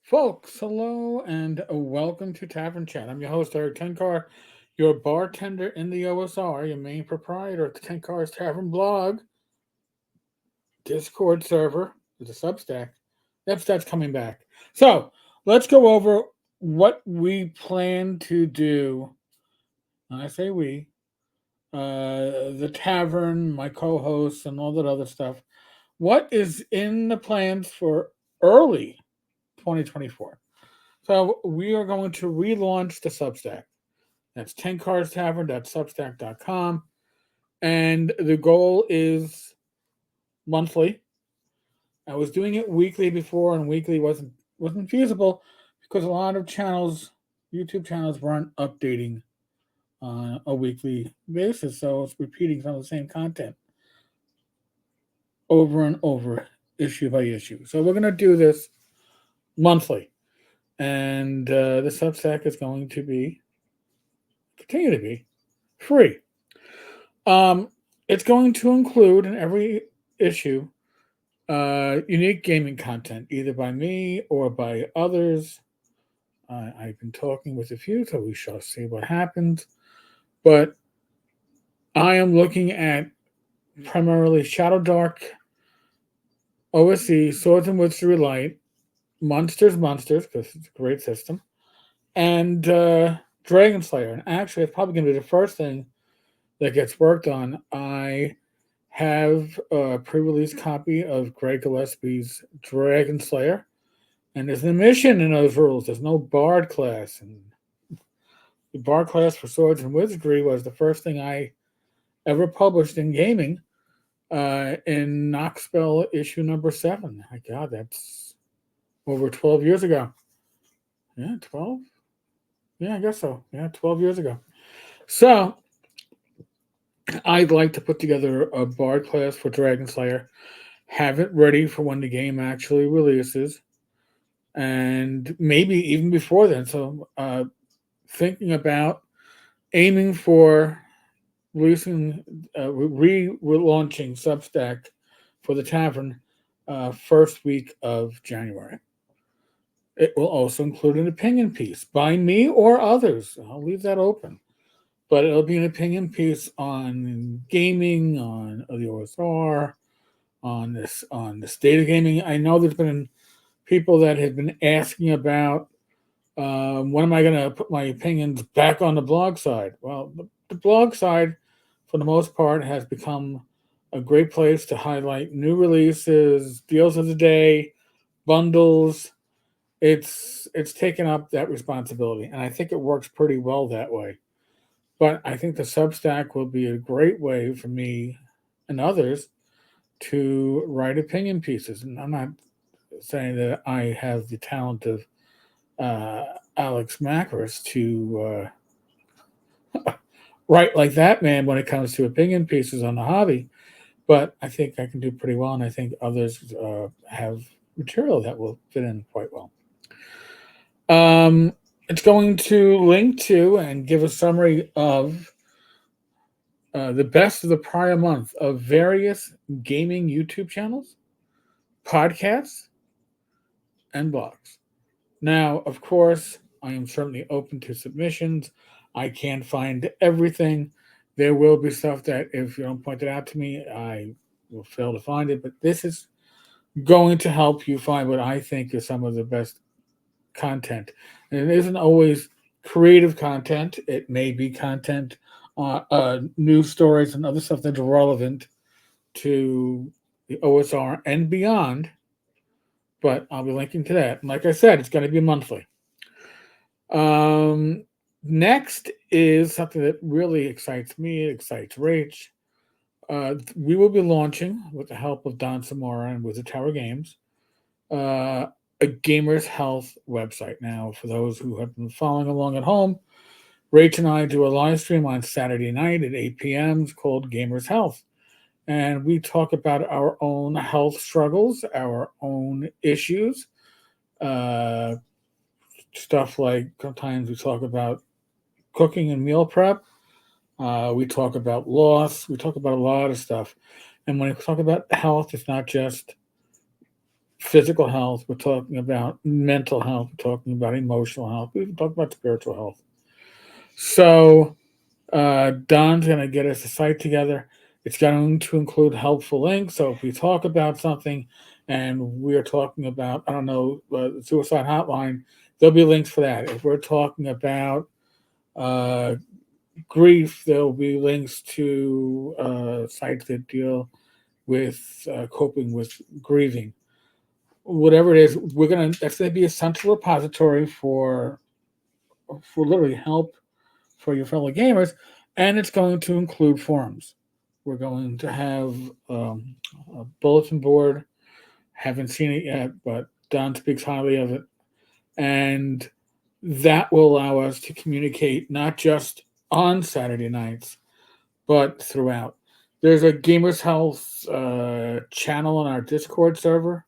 Folks, hello and welcome to Tavern Chat. I'm your host, Eric Tenkar, your bartender in the OSR, your main proprietor of the Tenkar's Tavern blog, Discord server, the Substack. Substack's coming back. So, let's go over what we plan to do. And I say we, the tavern, my co hosts, and all that other stuff. What is in the plans for early 2024? So we are going to relaunch the Substack. That's tenkarstavern.substack.com. And the goal is monthly. I was doing it weekly before, and weekly wasn't feasible because a lot of channels, YouTube channels, weren't updating on a weekly basis. So it's repeating some of the same content over and over, issue by issue. So we're going to do this monthly. And the Substack is going to continue to be free. Um, it's going to include in every issue unique gaming content, either by me or by others. I've been talking with a few, so we shall see what happens. But I am looking at primarily Shadow Dark, OSE, Swords and Witchery Light, Monsters, because it's a great system, and Dragon Slayer. And actually, it's probably going to be the first thing that gets worked on. I have a pre-release copy of Greg Gillespie's Dragon Slayer, and there's an mission in those rules. There's no Bard class, and the Bard class for Swords and Wizardry was the first thing I ever published in gaming in Knoxspell issue number 7. My God, that's over 12 years ago. Yeah, 12? Yeah, I guess so. Yeah, 12 years ago. So I'd like to put together a Bard class for Dragon Slayer, have it ready for when the game actually releases, and maybe even before then. So, thinking about aiming for releasing, relaunching Substack for the Tavern first week of January. It will also include an opinion piece by me or others. I'll leave that open. But it'll be an opinion piece on gaming, on the OSR, on the state of gaming. I know there's been people that have been asking about when am I going to put my opinions back on the blog side. Well, the blog side, for the most part, has become a great place to highlight new releases, deals of the day, bundles. It's taken up that responsibility, and I think it works pretty well that way. But I think the Substack will be a great way for me and others to write opinion pieces. And I'm not saying that I have the talent of Alex Macris to write like that man when it comes to opinion pieces on the hobby, but I think I can do pretty well, and I think others have material that will fit in quite well. It's going to link to and give a summary of the best of the prior month of various gaming YouTube channels, podcasts, and blogs. Now, of course, I am certainly open to submissions. I can't find everything. There will be stuff that, if you don't point it out to me, I will fail to find it. But this is going to help you find what I think is some of the best content. And it isn't always creative content, it may be content, news stories, and other stuff that's relevant to the OSR and beyond. But I'll be linking to that. And like I said, it's going to be monthly. Next is something that really excites me, it excites Rach. We will be launching, with the help of Don Samora and Wizard Tower Games, a Gamer's Health website. Now, for those who have been following along at home, Rach and I do a live stream on Saturday night at 8 p.m. called Gamer's Health. And we talk about our own health struggles, our own issues, uh, stuff like sometimes we talk about cooking and meal prep. We talk about loss. We talk about a lot of stuff. And when we talk about health, it's not just physical health. We're talking about mental health. We're talking about emotional health. We even talk about spiritual health. So Don's going to get us a site together. It's going to include helpful links. So if we talk about something and we're talking about, I don't know, the suicide hotline, there'll be links for that. If we're talking about grief, there'll be links to sites that deal with coping with grieving. Whatever it is, that's gonna be a central repository for literally help for your fellow gamers, and it's going to include forums. We're going to have a bulletin board. Haven't seen it yet, but Don speaks highly of it, and that will allow us to communicate not just on Saturday nights, but throughout. There's a Gamers Health channel on our Discord server,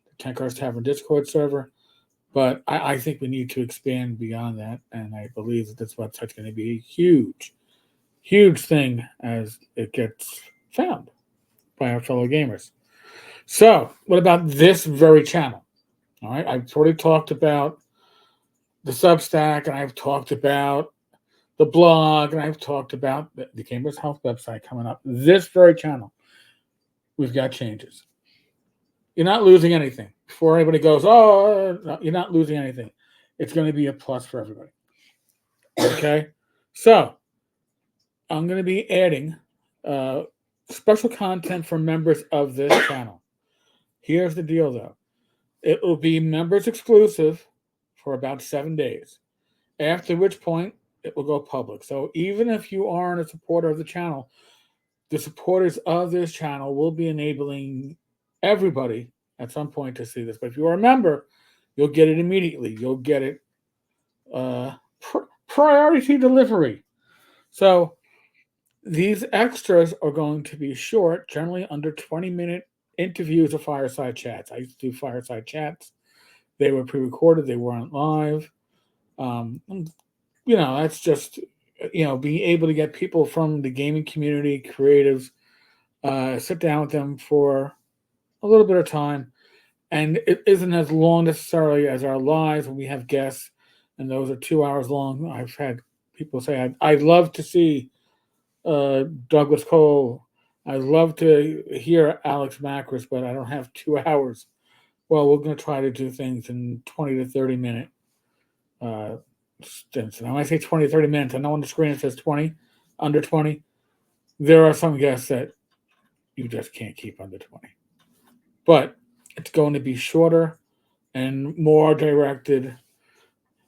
the Tenkar's Tavern Discord server, but I think we need to expand beyond that, and I believe that this website's going to be a huge, huge thing as it gets found by our fellow gamers. So, what about this very channel? All right, I've already talked about the Substack, and I've talked about the blog, and I've talked about the Gamers Health website coming up. This very channel, we've got changes. You're not losing anything. Before anybody goes, oh, no, you're not losing anything. It's going to be a plus for everybody. Okay? So, I'm going to be adding special content for members of this channel. Here's the deal, though. It will be members exclusive for about 7 days, after which point it will go public. So even if you aren't a supporter of the channel, the supporters of this channel will be enabling everybody at some point to see this. But if you are a member, you'll get it immediately. You'll get it priority delivery. So these extras are going to be short, generally under 20-minute interviews or fireside chats. I used to do fireside chats. They were pre-recorded. They weren't live. That's just, being able to get people from the gaming community, creatives, sit down with them for a little bit of time. And it isn't as long necessarily as our lives when we have guests, and those are 2 hours long. I've had people say, I'd love to see Douglas Cole. I'd love to hear Alex Macris, but I don't have 2 hours. Well, we're going to try to do things in 20 to 30 minute stints. And when I say 20 to 30 minutes, I know on the screen it says 20, under 20. There are some guests that you just can't keep under 20. But it's going to be shorter and more directed.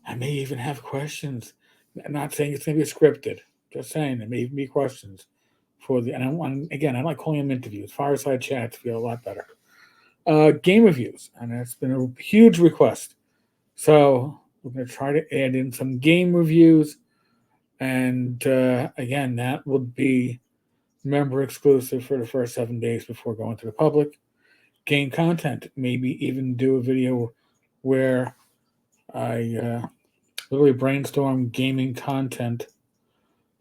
I may even have questions. I'm not saying it's going to be scripted. Just saying there may even be questions for the. And I like calling them interviews. Fireside chats feel a lot better. Game reviews, and it's been a huge request. So we're going to try to add in some game reviews, and again, that would be member exclusive for the first 7 days before going to the public. Game content, maybe even do a video where I literally brainstorm gaming content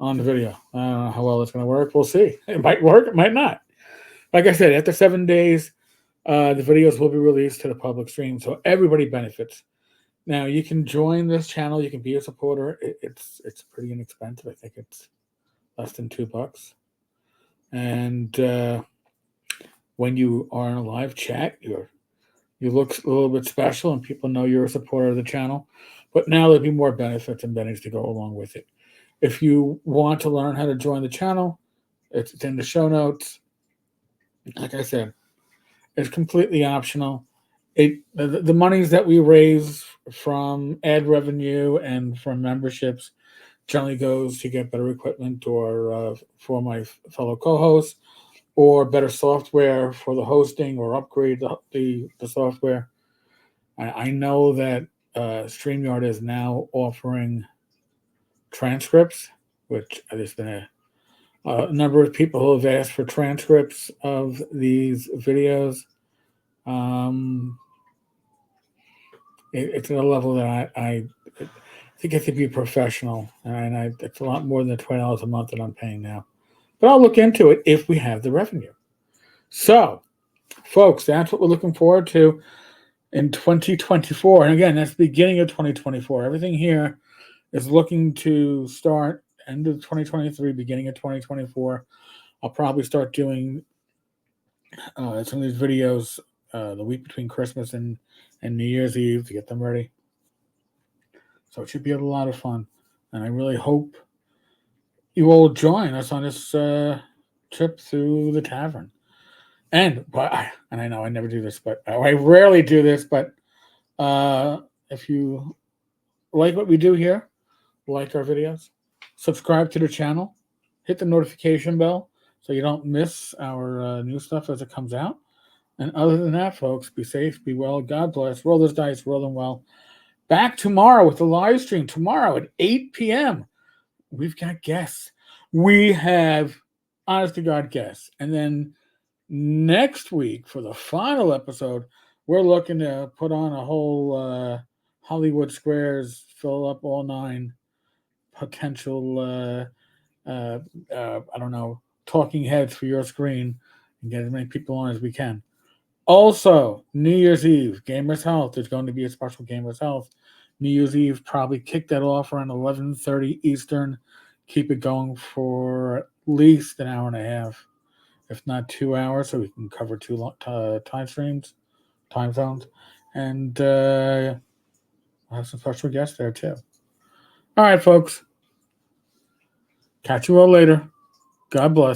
on the video. I don't know how well it's going to work. We'll see. It might work. It might not. Like I said, after 7 days, the videos will be released to the public stream, so everybody benefits. Now, you can join this channel. You can be a supporter. It's pretty inexpensive. I think it's less than $2. And when you are in a live chat, you look a little bit special, and people know you're a supporter of the channel. But now there'll be more benefits and benefits to go along with it. If you want to learn how to join the channel, it's in the show notes. Like I said, it's completely optional. The monies that we raise from ad revenue and from memberships generally goes to get better equipment or for my fellow co-hosts, or better software for the hosting, or upgrade the software. I know that StreamYard is now offering transcripts, which there's been a number of people who have asked for transcripts of these videos. It's at a level that I think it could be professional, and it's a lot more than $20 a month that I'm paying now. But I'll look into it if we have the revenue. So, folks, that's what we're looking forward to. in 2024. And again, that's the beginning of 2024. Everything here is looking to start end of 2023, beginning of 2024. I'll probably start doing some of these videos the week between Christmas and New Year's Eve to get them ready. So it should be a lot of fun. And I really hope you all join us on this trip through the tavern. And I know I never do this, but I rarely do this, but if you like what we do here, like our videos, subscribe to the channel, hit the notification bell so you don't miss our new stuff as it comes out. And other than that, folks, be safe, be well, God bless, roll those dice, roll them well. Back tomorrow with the live stream tomorrow at 8 p.m. We've got guests. We have, honest to God, guests. And then next week for the final episode, we're looking to put on a whole Hollywood Squares, fill up all 9 potential, I don't know, talking heads for your screen and get as many people on as we can. Also, New Year's Eve, Gamers Health. There's going to be a special Gamers Health. New Year's Eve, probably kick that off around 11:30 Eastern. Keep it going for at least an hour and a half, if not 2 hours, so we can cover 2 time zones. And I'll have some special guests there too. All right, folks. Catch you all later. God bless.